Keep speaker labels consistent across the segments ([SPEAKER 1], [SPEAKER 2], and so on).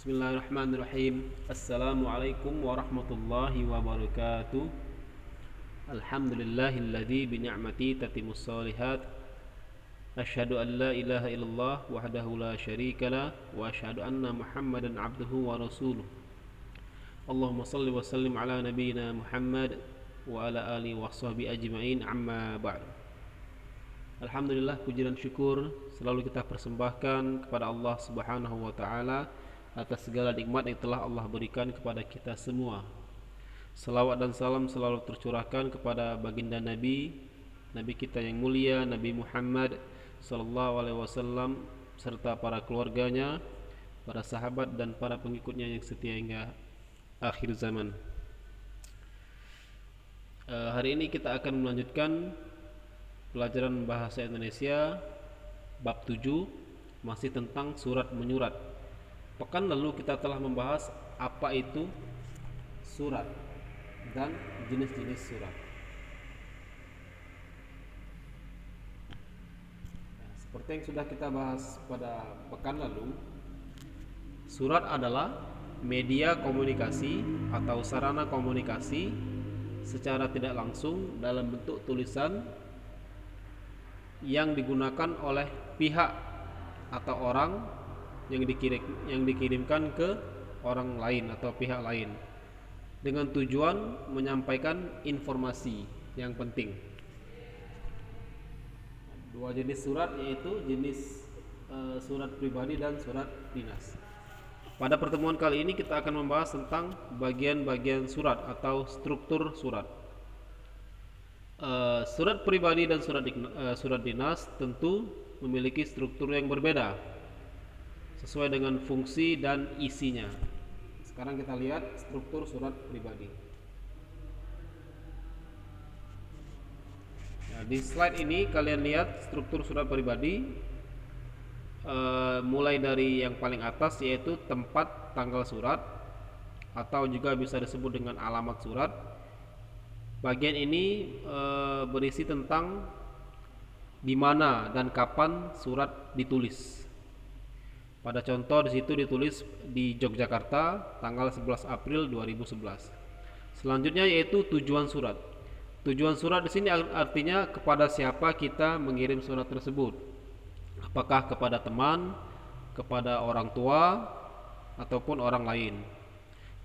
[SPEAKER 1] Bismillahirrahmanirrahim. Assalamualaikum warahmatullahi wabarakatuh. Alhamdulillahilladzi bi ni'mati tatimmus shalihat. Asyhadu an la ilaha illallah wahdahu la syarikalah wa asyhadu anna Muhammadan abduhu wa rasuluh. Allahumma shalli wa sallim ala nabiyyina Muhammad wa ala alihi wa sahbihi ajma'in, amma ba'd. Alhamdulillah, puji dan syukur selalu kita persembahkan kepada Allah Subhanahu wa taala atas segala nikmat yang telah Allah berikan kepada kita semua. Salawat dan salam selalu tercurahkan kepada baginda Nabi kita yang mulia, Nabi Muhammad sallallahu alaihi wasallam, serta para keluarganya, para sahabat dan para pengikutnya yang setia hingga akhir zaman. Hari ini kita akan melanjutkan pelajaran bahasa Indonesia bab 7, masih tentang surat menyurat. Pekan lalu kita telah membahas apa itu surat dan jenis-jenis surat. Seperti yang sudah kita bahas pada pekan lalu, surat adalah media komunikasi atau sarana komunikasi secara tidak langsung dalam bentuk tulisan yang digunakan oleh pihak atau orang yang dikirimkan ke orang lain atau pihak lain dengan tujuan menyampaikan informasi yang penting. Dua jenis surat yaitu jenis surat pribadi dan surat dinas. Pada pertemuan kali ini kita akan membahas tentang bagian-bagian surat atau struktur surat. Surat pribadi dan surat dinas tentu memiliki struktur yang berbeda sesuai dengan fungsi dan isinya. Sekarang kita lihat struktur surat pribadi. Di slide ini kalian lihat struktur surat pribadi, mulai dari yang paling atas yaitu tempat tanggal surat atau juga bisa disebut dengan alamat surat. Bagian ini berisi tentang di mana dan kapan surat ditulis. Pada contoh di situ ditulis di Yogyakarta tanggal 11 April 2011. Selanjutnya yaitu tujuan surat. Tujuan surat di sini artinya kepada siapa kita mengirim surat tersebut. Apakah kepada teman, kepada orang tua, ataupun orang lain.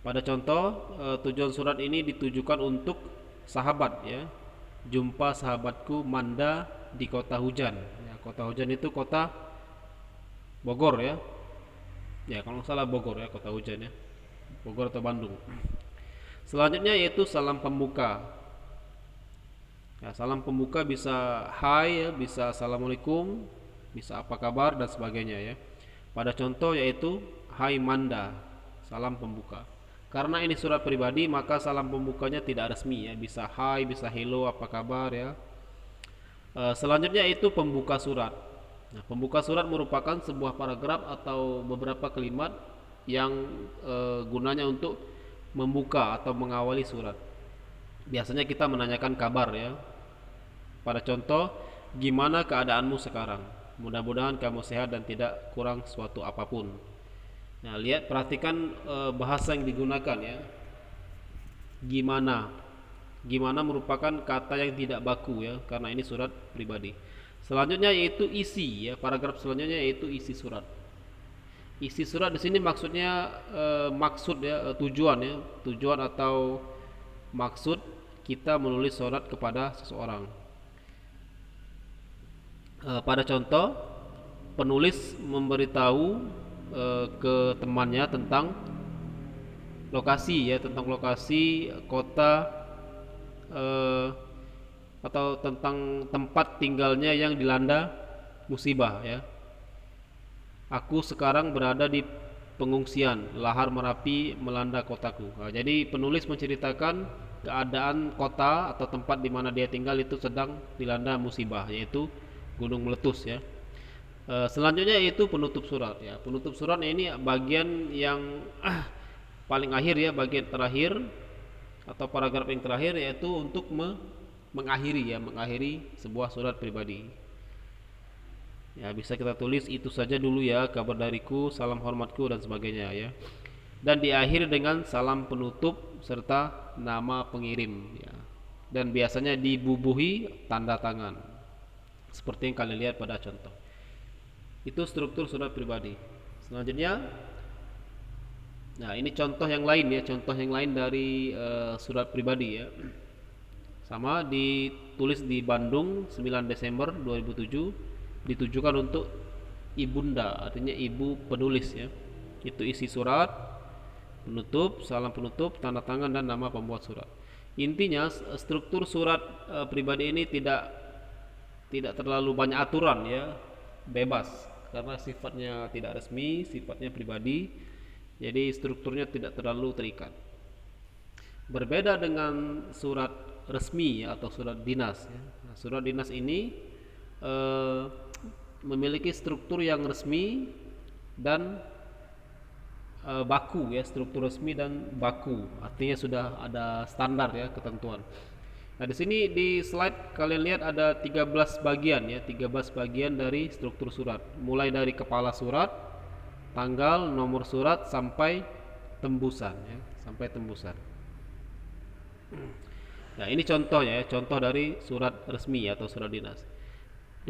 [SPEAKER 1] Pada contoh tujuan surat ini ditujukan untuk sahabat, ya. Jumpa sahabatku Manda di kota hujan. Ya, kota hujan itu kota Bogor, ya. Ya, kalau nggak salah Bogor, ya, kota hujan, ya. Bogor atau Bandung. Selanjutnya yaitu salam pembuka. Ya, salam pembuka bisa hai, ya, bisa assalamualaikum, bisa apa kabar dan sebagainya, ya. Pada contoh yaitu hai Manda, salam pembuka. Karena ini surat pribadi maka salam pembukanya tidak resmi, ya. Bisa hai, bisa hello, apa kabar, ya. Selanjutnya itu pembuka surat. Nah, pembuka surat merupakan sebuah paragraf atau beberapa kalimat yang gunanya untuk membuka atau mengawali surat. Biasanya kita menanyakan kabar, ya. Pada contoh, gimana keadaanmu sekarang? Mudah-mudahan kamu sehat dan tidak kurang suatu apapun. Nah, lihat, perhatikan bahasa yang digunakan, ya. Gimana merupakan kata yang tidak baku, ya, karena ini surat pribadi. Selanjutnya yaitu isi, ya. Paragraf selanjutnya yaitu isi surat. Isi surat di sini maksudnya maksud, ya, tujuan, ya. Tujuan atau maksud kita menulis surat kepada seseorang. Pada contoh, penulis memberitahu ke temannya tentang lokasi, ya, tentang lokasi, kota, atau tentang tempat tinggalnya yang dilanda musibah, ya. Aku sekarang berada di pengungsian, lahar Merapi melanda kotaku. Nah, jadi penulis menceritakan keadaan kota atau tempat di mana dia tinggal itu sedang dilanda musibah, yaitu gunung meletus, ya. Selanjutnya yaitu penutup surat, ya. Penutup surat ini bagian yang paling akhir, ya, bagian terakhir atau paragraf yang terakhir, yaitu untuk mengakhiri sebuah surat pribadi. Ya, bisa kita tulis itu saja dulu ya, kabar dariku, salam hormatku dan sebagainya ya. Dan diakhiri dengan salam penutup serta nama pengirim ya. Dan biasanya dibubuhi tanda tangan. Seperti yang kalian lihat pada contoh. Itu struktur surat pribadi. Selanjutnya, nah ini contoh yang lain ya, contoh yang lain dari surat pribadi ya. Sama ditulis di Bandung 9 Desember 2007, ditujukan untuk ibunda, artinya ibu penulis ya. Itu isi surat, penutup, salam penutup, tanda tangan dan nama pembuat surat. Intinya struktur surat pribadi ini tidak terlalu banyak aturan ya, bebas karena sifatnya tidak resmi, sifatnya pribadi. Jadi strukturnya tidak terlalu terikat. Berbeda dengan surat resmi ya, atau surat dinas ya. Nah, surat dinas ini eh, memiliki struktur yang resmi dan baku ya, struktur resmi dan baku. Artinya sudah ada standar ya, ketentuan. Nah, di sini di slide kalian lihat ada 13 bagian ya, 13 bagian dari struktur surat. Mulai dari kepala surat, tanggal, nomor surat sampai tembusan ya, sampai tembusan. Nah, ini contohnya ya, contoh dari surat resmi atau surat dinas.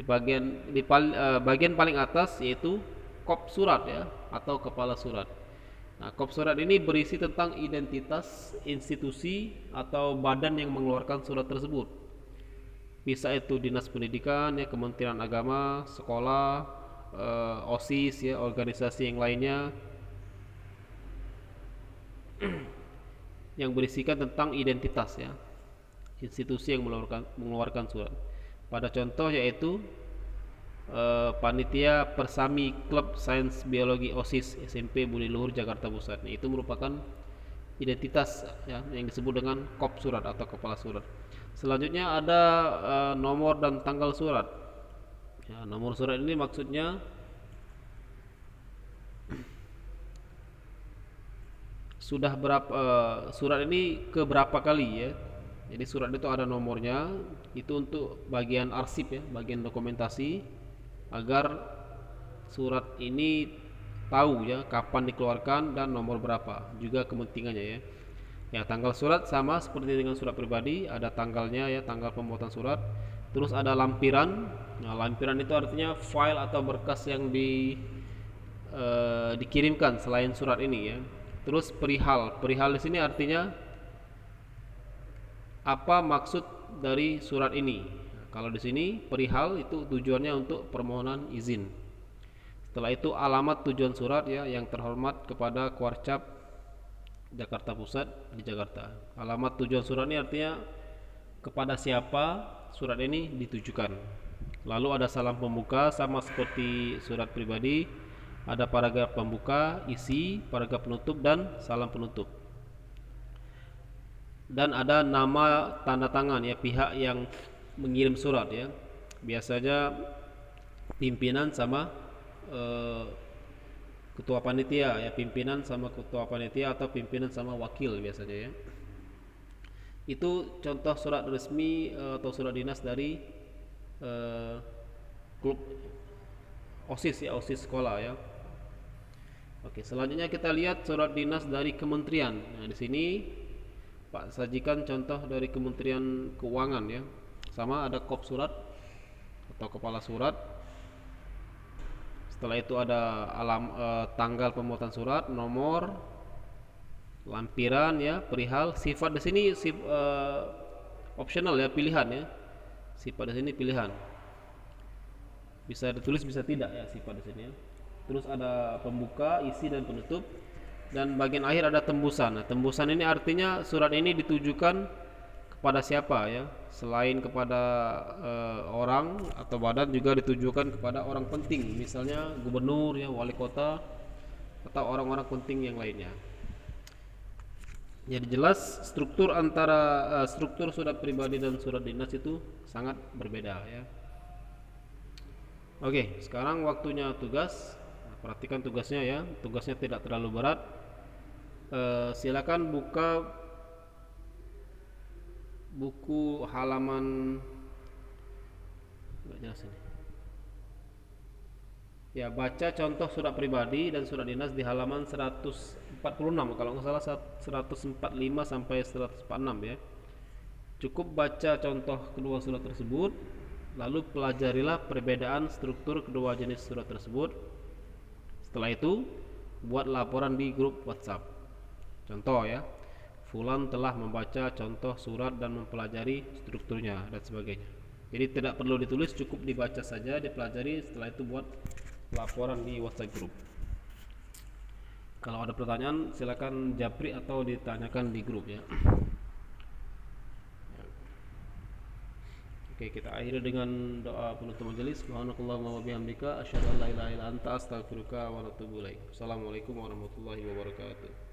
[SPEAKER 1] Bagian paling atas yaitu kop surat ya, atau kepala surat. Nah, kop surat ini berisi tentang identitas institusi atau badan yang mengeluarkan surat tersebut. Bisa itu dinas pendidikan ya, Kementerian Agama, sekolah, OSIS ya, organisasi yang lainnya, yang berisikan tentang identitas ya, institusi yang mengeluarkan surat. Pada contoh yaitu panitia Persami Klub Sains Biologi OSIS SMP Budi Luhur Jakarta Pusat. Itu merupakan identitas ya, yang disebut dengan kop surat atau kepala surat. Selanjutnya ada nomor dan tanggal surat. Ya, nomor surat ini maksudnya sudah berapa surat ini ke berapa kali ya. Jadi surat itu ada nomornya, itu untuk bagian arsip ya, bagian dokumentasi, agar surat ini tahu ya kapan dikeluarkan dan nomor berapa, juga kepentingannya ya. Ya, tanggal surat sama seperti dengan surat pribadi, ada tanggalnya ya, tanggal pembuatan surat. Terus ada lampiran. Nah, lampiran itu artinya file atau berkas yang dikirimkan selain surat ini ya. Terus perihal. Perihal di sini artinya apa maksud dari surat ini. Nah, kalau di sini perihal itu tujuannya untuk permohonan izin. Setelah itu alamat tujuan surat ya, yang terhormat kepada Kuarcap Jakarta Pusat di Jakarta. Alamat tujuan surat ini artinya kepada siapa surat ini ditujukan. Lalu ada salam pembuka sama seperti surat pribadi. Ada paragraf pembuka, isi, paragraf penutup dan salam penutup. Dan ada nama tanda tangan ya, pihak yang mengirim surat ya. Biasanya pimpinan sama ketua panitia ya, pimpinan sama ketua panitia atau pimpinan sama wakil biasanya ya. Itu contoh surat resmi atau surat dinas dari klub OSIS ya, OSIS sekolah ya. Oke, selanjutnya kita lihat surat dinas dari kementerian. Nah, di sini Pak sajikan contoh dari Kementerian Keuangan ya. Sama ada kop surat atau kepala surat. Setelah itu ada tanggal pembuatan surat, nomor, lampiran ya, perihal. Sifat di sini optional ya, pilihan ya. Sifat di sini pilihan. Bisa ditulis bisa tidak ya sifat di sini ya. Terus ada pembuka, isi dan penutup. Dan bagian akhir ada tembusan. Nah, tembusan ini artinya surat ini ditujukan kepada siapa ya, selain kepada orang atau badan, juga ditujukan kepada orang penting, misalnya gubernur ya, wali kota, atau orang-orang penting yang lainnya. Jadi jelas struktur antara struktur surat pribadi dan surat dinas itu sangat berbeda ya. Oke, sekarang waktunya tugas. Nah, perhatikan tugasnya ya, tugasnya tidak terlalu berat. Silakan buka buku halaman, nggak jelas ini, Ya, baca contoh surat pribadi dan surat dinas di halaman 146, kalau nggak salah 145 sampai 146 ya. Cukup baca contoh kedua surat tersebut, lalu pelajarilah perbedaan struktur kedua jenis surat tersebut. Setelah itu, buat laporan di grup WhatsApp. Contoh ya, Fulan telah membaca contoh surat dan mempelajari strukturnya dan sebagainya. Jadi tidak perlu ditulis, cukup dibaca saja, dipelajari, setelah itu buat laporan di WhatsApp group. Kalau ada pertanyaan silakan japri atau ditanyakan di grup ya. Oke, kita akhiri dengan doa penutup majelis. Subhanakallahumma wa bihamdika asyhadu an la ilaha illa anta astaghfiruka wa atubu ilaik. Assalamualaikum warahmatullahi wabarakatuh.